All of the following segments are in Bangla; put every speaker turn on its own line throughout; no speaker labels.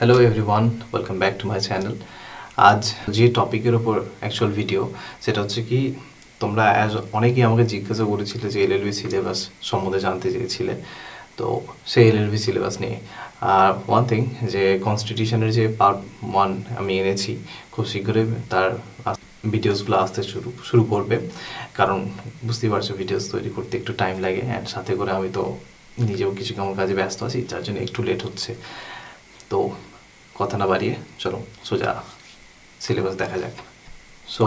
Hello everyone, welcome back to my channel. আজ যে টপিকের ওপর অ্যাকচুয়াল ভিডিও সেটা হচ্ছে কি, তোমরা অনেকেই আমাকে জিজ্ঞাসা করেছিলে যে এলএলবি সিলেবাস সম্বন্ধে জানতে চেয়েছিলে। তো সেই এলএলবি সিলেবাস নিয়ে আর ওয়ান থিং, যে কনস্টিটিউশনের যে পার্ট 1 আমি এনেছি, খুব শীঘ্রই তার ভিডিওসগুলো আসতে শুরু করবে। কারণ বুঝতেই পারছো, ভিডিওস তৈরি করতে একটু টাইম লাগে, অ্যান্ড সাথে করে আমি তো নিজেও কিছু কেমন কাজে ব্যস্ত আছি, যার জন্য একটু লেট হচ্ছে। তো কথা না বাড়িয়ে চলো সোজা সিলেবাস দেখা যাক। সো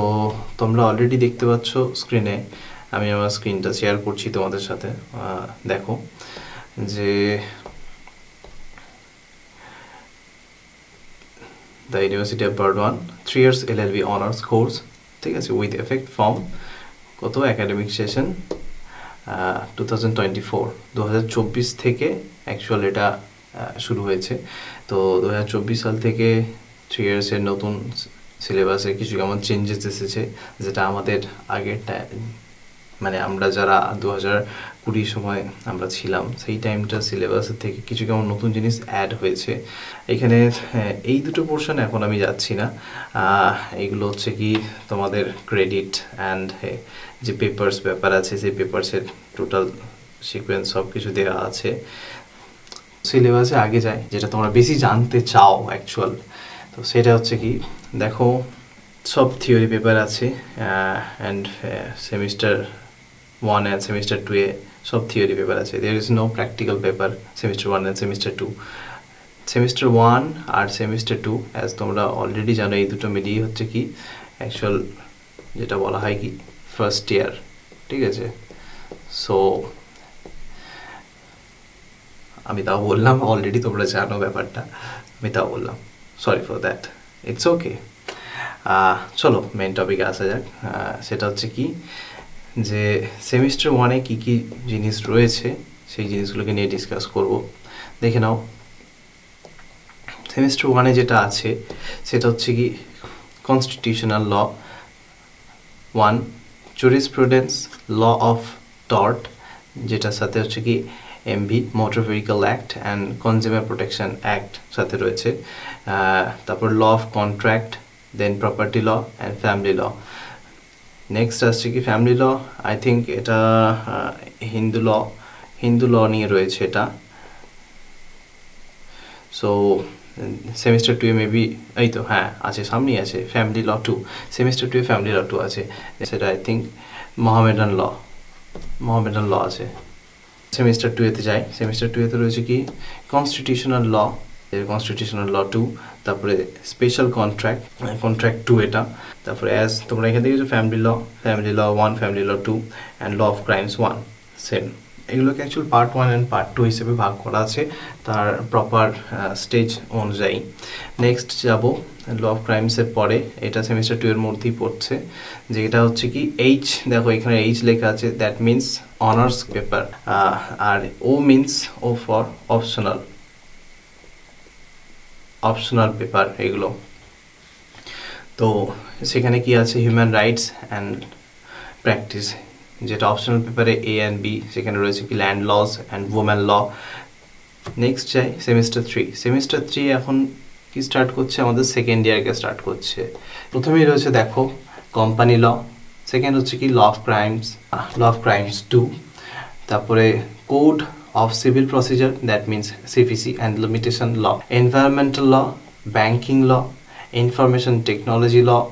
তোমরা অলরেডি দেখতে পাচ্ছ স্ক্রিনে, আমি আমার স্ক্রিনটা শেয়ার করছি তোমাদের সাথে। দেখো যে the university of Burdwan 3 years LLB honours course, ঠিক আছে, উইথ এফেক্ট ফ্রম কত একাডেমিক সেশন 2024 থেকে অ্যাকচুয়াল এটা শুরু হয়েছে। তো 2024 সাল থেকে 3 years-এর নতুন সিলেবাসে কিছু কেমন চেঞ্জেস এসেছে, যেটা আমাদের আগের মানে আমরা যারা 2020 সময় আমরা ছিলাম সেই টাইমটা সিলেবাসের থেকে কিছু কেমন নতুন জিনিস অ্যাড হয়েছে এখানে। এই দুটো পোর্শন এখন আমি যাচ্ছি না। এইগুলো হচ্ছে কি তোমাদের ক্রেডিট অ্যান্ড যে পেপারস ব্যাপার আছে, সেই পেপারসের টোটাল সিকোয়েন্স সব কিছু দেওয়া আছে। সিলেবাসে আগে যায়, যেটা তোমরা বেশি জানতে চাও অ্যাকচুয়াল, তো সেটা হচ্ছে কি, দেখো সব থিওরি পেপার আছে, অ্যান্ড সেমিস্টার 1 অ্যান্ড সেমিস্টার 2 এ সব থিওরি পেপার আছে। There is no practical paper semester 1 and semester 2। Semester 1 আর সেমিস্টার 2 অ্যাজ তোমরা অলরেডি জানো, এই দুটো মিলিয়ে হচ্ছে কি অ্যাকচুয়াল যেটা বলা হয় কি ফার্স্ট ইয়ার, ঠিক আছে। সো আমি তাও বললাম, অলরেডি তোমরা জানো ব্যাপারটা, আমি তাও বললাম, sorry for that, it's okay. চলো মেন টপিকে আসা যাক। সেটা হচ্ছে কি যে সেমিস্টার 1-এ কী কী জিনিস রয়েছে সেই জিনিসগুলোকে নিয়ে ডিসকাস করব। দেখে নাও, সেমিস্টার 1-এ যেটা আছে সেটা হচ্ছে কি constitutional law 1, jurisprudence, law of tort, যেটার সাথে হচ্ছে কি MV motor vehicle act and consumer protection act সাথে রয়েছে। তারপর law of contract, then property law and family law. Next আসছে কি ফ্যামিলি ল, আই থিঙ্ক এটা হিন্দু ল নিয়ে রয়েছে এটা। সো সেমিস্টার 2-এ মেবি এই তো হ্যাঁ আছে, সামনেই আছে ফ্যামিলি ল 2, সেমিস্টার 2-এ ফ্যামিলি ল 2 আছে, সেটা আই থিঙ্ক মোহামেডান ল আছে। সেমিস্টার 2-এতে যাই, সেমিস্টার 2-এতে রয়েছে কি কনস্টিটিউশনাল ল 2, তারপরে স্পেশাল কন্ট্রাক্ট 2 এটা, তারপরে অ্যাজ তোমরা এখানে দেখেছো family law 1, family law 2 and law of crimes 1, same. এগুলোকে অ্যাকচুয়াল পার্ট 1 অ্যান্ড পার্ট 2 হিসেবে ভাগ করা আছে তার প্রপার স্টেজ অনুযায়ী। নেক্সট যাব ল অফ ক্রাইমসের পরে, এটা সেমিস্টার 2-এর মধ্যেই পড়ছে, যে এটা হচ্ছে কি এইচ, দেখো এখানে এইচ লেখা আছে, দ্যাট মিনস অনার্স পেপার, আর O means O for optional paper এগুলো। তো সেখানে কি আছে হিউম্যান রাইটস অ্যান্ড প্র্যাকটিস, যেটা অপশনাল পেপারে এ অ্যান্ড বি, সেখানে রয়েছে কি land laws and women law. Next যাই সেমিস্টার 3 এখন কি স্টার্ট করছে, আমাদের সেকেন্ড ইয়ারকে স্টার্ট করছে। প্রথমেই রয়েছে দেখো কোম্পানি ল, সেকেন্ড হচ্ছে কি ল অফ ক্রাইমস 2, তারপরে code of civil procedure, that means CPC and limitation law, environmental law, banking law, information technology law,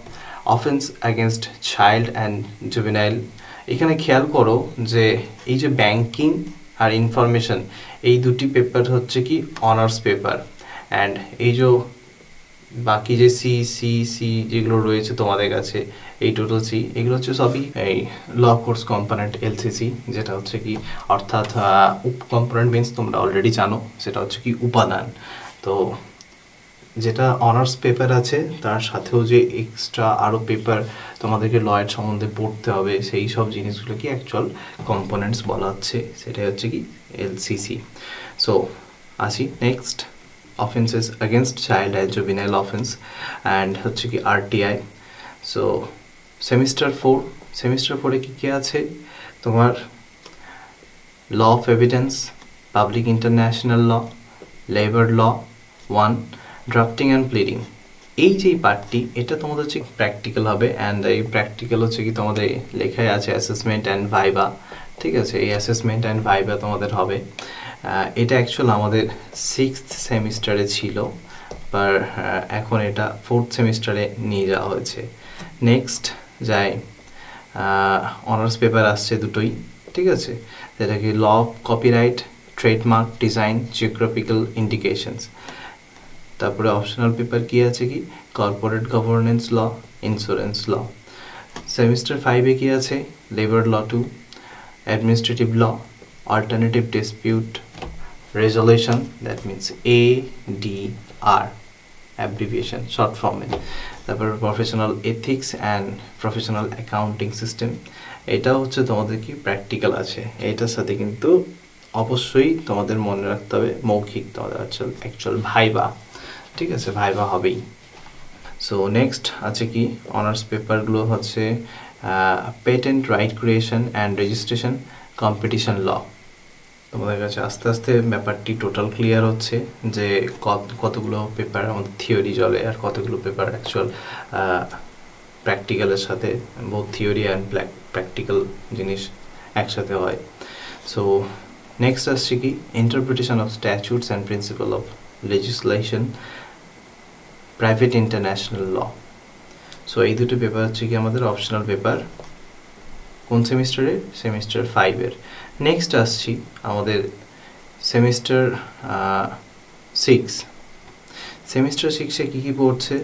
offense against child and juvenile। এখানে খেয়াল করো যে এই যে ব্যাংকিং আর ইনফরমেশন, এই দুটি পেপার হচ্ছে কি অনার্স পেপার, অ্যান্ড এই যে বাকি যে সি যেগুলো রয়েছে তোমাদের কাছে, এই টোটাল সি, এগুলো হচ্ছে সবই এই ল কোর্স কম্পোনেন্ট এলসিসি, যেটা হচ্ছে কি অর্থাৎ কম্পোনেন্ট মিনস তোমরা অলরেডি জানো, সেটা হচ্ছে কি উপাদান। তো যেটা অনার্স পেপার আছে তার সাথেও যে এক্সট্রা আরও পেপার তোমাদেরকে লয়ের সম্বন্ধে পড়তে হবে, সেই সব জিনিসগুলোকে অ্যাকচুয়াল কম্পোনেন্টস বলা হচ্ছে, সেটাই হচ্ছে কি এলসিসি। সো আসি next, offenses against child and juvenile offense, and হচ্ছে কি আরটিআই। সো সেমিস্টার 4-এ কি আছে তোমার law of evidence, public international law, labour law 1, drafting and pleading, এই যে পার্টটি এটা তোমাদের হচ্ছে প্র্যাকটিক্যাল হবে, অ্যান্ড এই প্র্যাকটিক্যাল হচ্ছে কি তোমাদের লেখায় আছে অ্যাসেসমেন্ট অ্যান্ড ভাইবা, ঠিক আছে? এই অ্যাসেসমেন্ট অ্যান্ড ভাইবা তোমাদের হবে। এটা অ্যাকচুয়াল আমাদের 6th সেমিস্টারে ছিল, বাট এখন এটা 4th সেমিস্টারে নিয়ে যাওয়া হয়েছে। নেক্সট যাই, অনার্স পেপার আসছে দুটোই, ঠিক আছে? যেটা কি law of copyright, trademark, design, geographical indications. তারপরে অপশনাল পেপার কি আছে কি corporate governance law, insurance law. Semester 5-এ কি আছে labour law 2, administrative law, alternative dispute resolution, that means ADR abbreviation short ফর্মে। তারপর professional ethics and professional accounting system, এটাও হচ্ছে তোমাদের কি প্র্যাকটিক্যাল আছে। এটার সাথে কিন্তু অবশ্যই তোমাদের মনে রাখতে হবে মৌখিক তোমাদের অ্যাকচুয়াল ভাইবা, ঠিক আছে? ভাইবা হবেই। সো নেক্সট আছে কি অনার্স পেপারগুলো হচ্ছে patent right creation and registration, competition law. তোমাদের কাছে আস্তে আস্তে ব্যাপারটি টোটাল ক্লিয়ার হচ্ছে যে কতগুলো পেপার আমাদের থিওরি চলে আর কতগুলো পেপার অ্যাকচুয়াল প্র্যাকটিক্যালের সাথে, বোথ থিওরি অ্যান্ড প্র্যাকটিক্যাল জিনিস একসাথে হয়। সো নেক্সট আসছে কি interpretation of statutes and principle of legislation, private international law. So এই দুটো পেপার হচ্ছে কি আমাদের অপশনাল পেপার কোন সেমিস্টারে? সেমিস্টার 5-এর। নেক্সট আসছি আমাদের সেমিস্টার 6। সেমিস্টার 6-এ কী কী পড়ছে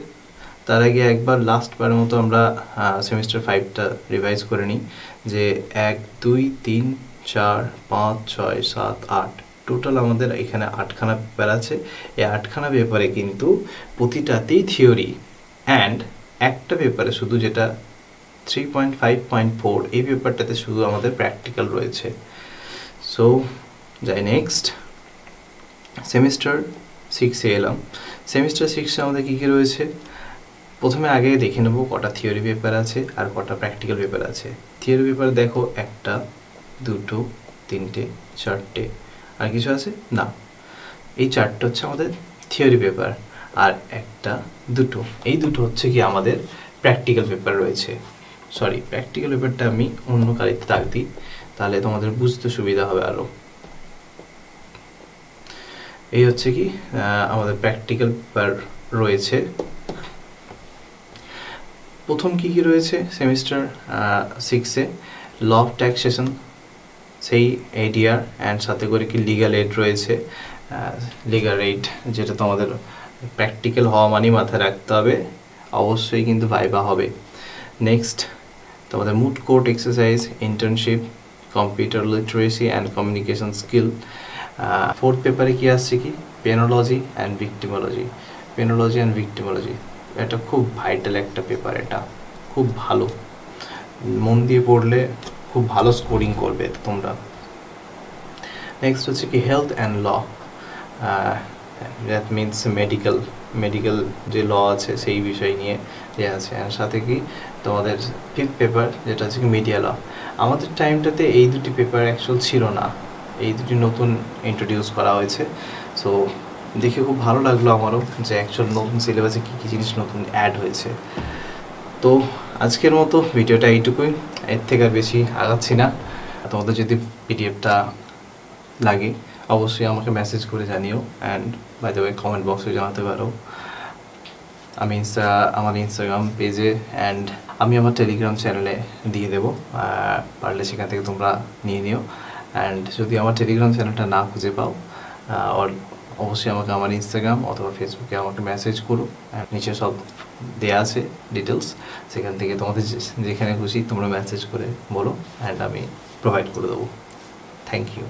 তার আগে একবার লাস্টবারের মতো আমরা সেমিস্টার 5টা রিভাইজ করে নিই, যে 1 2 3 4 5 6 7 8 টোটাল আমাদের এখানে 8খানা পেপার আছে। এই 8খানা পেপারে কিন্তু প্রতিটাতেই থিওরি, অ্যান্ড একটা পেপারে শুধু যেটা 3.5.4 এই পেপারটাতে শুধু আমাদের প্র্যাকটিক্যাল রয়েছে। সো যাই নেক্সট সেমিস্টার 6-এ এলাম। সেমিস্টার 6-এ আমাদের কী কী রয়েছে প্রথমে আগে দেখে নেব কটা থিওরি পেপার আছে আর কটা প্র্যাকটিক্যাল পেপার আছে। থিওরি পেপার দেখো 1 2 3 4, আর কিছু আছে না, এই 4টা হচ্ছে আমাদের থিওরি পেপার, আর 1 2 এই দুটো হচ্ছে কি আমাদের প্র্যাকটিক্যাল পেপার রয়েছে। সরি, প্র্যাকটিক্যাল পেপারটা আমি অন্য কালিতে দাগ দিই, তাহলে তোমাদের বুঝতে সুবিধা হবে আরও। এই হচ্ছে কি আমাদের প্র্যাকটিক্যাল পেপার রয়েছে। প্রথম কি কি রয়েছে সেমিস্টার 6-এ ল অফ ট্যাক্সেশন, সেই ADR, অ্যান্ড সাথে করে কি লিগ্যাল এইড রয়েছে। লিগ্যাল এইড যেটা তোমাদের প্র্যাকটিক্যাল হওয়া মানেই মাথায় রাখতে হবে, অবশ্যই কিন্তু ভাইবা হবে। নেক্সট তোমাদের moot court exercise, internship, computer literacy and communication skill. 4th পেপারে কি আসছে কি পেনোলজি অ্যান্ড ভিক্টিমোলজি। পেনোলজি অ্যান্ড ভিক্টিমোলজি এটা খুব ভাইটাল একটা পেপার, এটা খুব ভালো, মন দিয়ে পড়লে খুব ভালো স্কোরিং করবে তোমরা। নেক্সট হচ্ছে কি health and law, that means medical যে ল আছে সেই বিষয় নিয়ে দেওয়া আছে। আর সাথে কি তোমাদের 5th পেপার যেটা হচ্ছে কি মিডিয়া ল। আমাদের টাইমটাতে এই দুটি পেপার অ্যাকচুয়াল ছিল না, এই দুটি নতুন ইন্ট্রোডিউস করা হয়েছে। সো দেখে খুব ভালো লাগলো আমারও যে অ্যাকচুয়াল নতুন সিলেবাসে কী কী জিনিস নতুন অ্যাড হয়েছে। তো আজকের মতো ভিডিওটা এইটুকুই, এর থেকে আর বেশি আগাচ্ছি না। তোমাদের যদি পিডিএফটা লাগে অবশ্যই আমাকে মেসেজ করে জানিও, and by the way comment বক্সে জানাতে পারো। আমি আমার ইনস্টাগ্রাম পেজে অ্যান্ড আমি আমার টেলিগ্রাম চ্যানেলে দিয়ে দেবো, পারলে সেখান থেকে তোমরা নিয়ে নিও। অ্যান্ড যদি আমার টেলিগ্রাম চ্যানেলটা না খুঁজে পাও অবশ্যই আমাকে আমার ইনস্টাগ্রাম অথবা ফেসবুকে আমাকে মেসেজ করো, নিচে সব দেওয়া আছে ডিটেলস, সেখান থেকে তোমাদের যেখানে খুশি তোমরা মেসেজ করে বলো, অ্যান্ড আমি প্রোভাইড করে দেবো। Thank you.